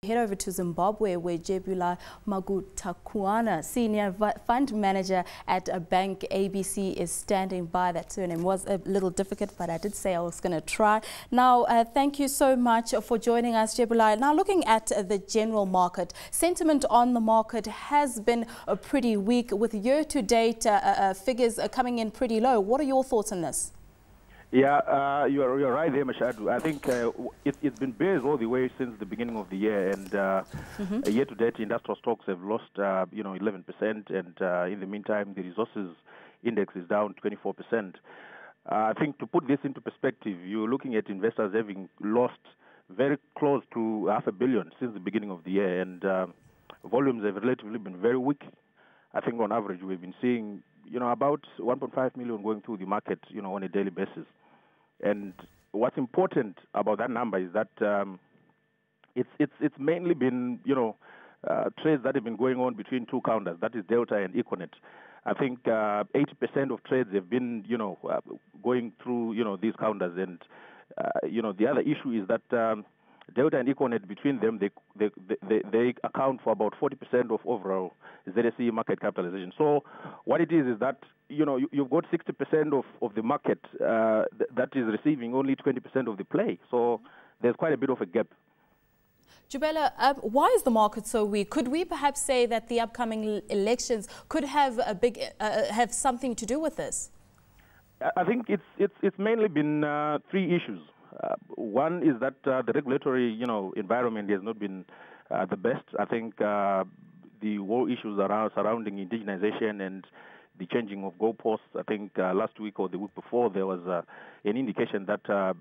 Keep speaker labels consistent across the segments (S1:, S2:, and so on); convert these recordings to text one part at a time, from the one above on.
S1: Head over to Zimbabwe, where Jubelah Magutakuona, Senior Fund Manager at BancABC, is standing by. That surname was a little difficult, but I did say I was going to try. Now, thank you so much for joining us, Jubelah. Now, looking at the general market, sentiment on the market has been pretty weak, with year-to-date figures coming in pretty low. What are your thoughts on this?
S2: Yeah, you're right there, Mashudu. I think it's been bearish all the way since the beginning of the year, and year-to-date industrial stocks have lost 11%, and in the meantime the resources index is down 24%. I think to put this into perspective, you're looking at investors having lost very close to $500 million since the beginning of the year, and volumes have relatively been very weak. I think on average we've been seeing about 1.5 million going through the market, on a daily basis. And what's important about that number is that it's mainly been, trades that have been going on between two counters, that is Delta and Econet. I think 80% of trades have been, going through, these counters. And, the other issue is that Delta and Econet, between them, they account for about 40% of overall ZSE market capitalization. So what it is that, you've got 60% of the market that is receiving only 20% of the play. So there's quite a bit of a gap.
S1: Jubelah, why is the market so weak? Could we perhaps say that the upcoming elections could have have something to do with this?
S2: I think it's mainly been three issues. One is that the regulatory, environment has not been the best. I think the whole issues surrounding indigenization and the changing of goalposts. I think last week or the week before there was an indication that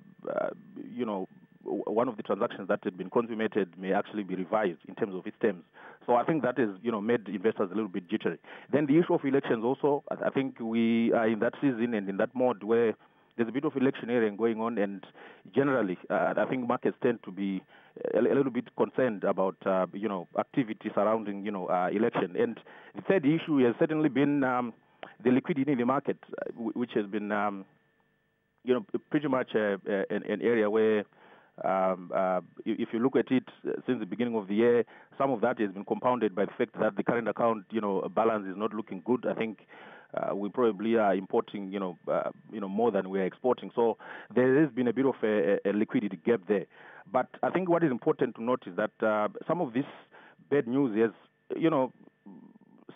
S2: one of the transactions that had been consummated may actually be revised in terms of its terms. So I think that has made investors a little bit jittery. Then the issue of elections also. I think we are in that season and in that mode where there's a bit of electioneering going on, and generally, I think markets tend to be a little bit concerned about, activity surrounding, election. And the third issue has certainly been the liquidity in the market, which has been, pretty much an area where, if you look at it since the beginning of the year, some of that has been compounded by the fact that the current account, balance is not looking good. I think we probably are importing, more than we are exporting. So there has been a bit of a liquidity gap there. But I think what is important to note is that some of this bad news has,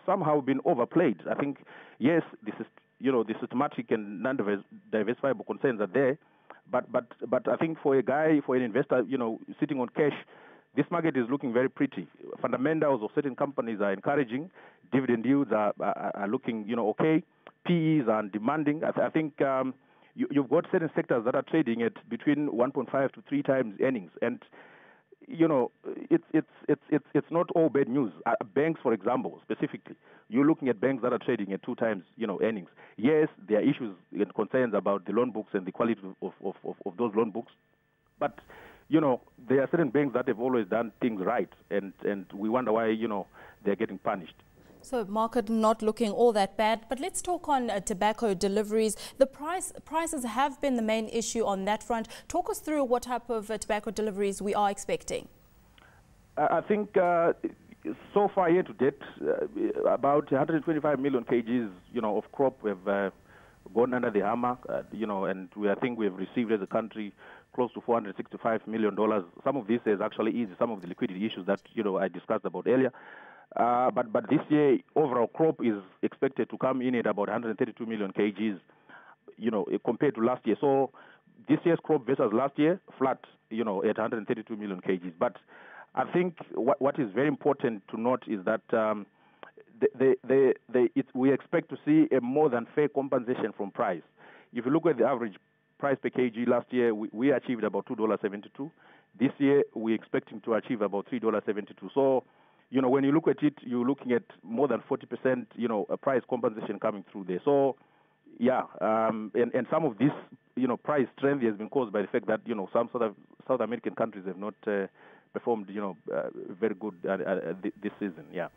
S2: somehow been overplayed. I think, yes, this is, the systematic and non-diversifiable concerns are there. But I think for an investor, sitting on cash, this market is looking very pretty. Fundamentals of certain companies are encouraging. Dividend yields are looking, okay. PEs are demanding. I think you've got certain sectors that are trading at between 1.5 to 3 times earnings, and it's not all bad news. Banks, for example, specifically, you're looking at banks that are trading at 2 times, earnings. Yes, there are issues and concerns about the loan books and the quality of those loan books, but there are certain banks that have always done things right, and we wonder why, they're getting punished.
S1: So market not looking all that bad, but let's talk on tobacco deliveries. The prices have been the main issue on that front. Talk us through what type of tobacco deliveries we are expecting.
S2: I think so far year to date, about 125 million kgs, of crop have gone under the hammer, and I think we have received as a country close to $465 million. Some of this has actually eased some of the liquidity issues that, I discussed about earlier. But this year, overall crop is expected to come in at about 132 million kgs, compared to last year. So this year's crop versus last year, flat, at 132 million kgs. But I think what is very important to note is that we expect to see a more than fair compensation from price. If you look at the average price per kg last year, we achieved about $2.72. This year, we're expecting to achieve about $3.72. So, when you look at it, you're looking at more than 40%, a price compensation coming through there. So, yeah, and some of this, price strength has been caused by the fact that, some sort of South American countries have not performed, very good this season, yeah.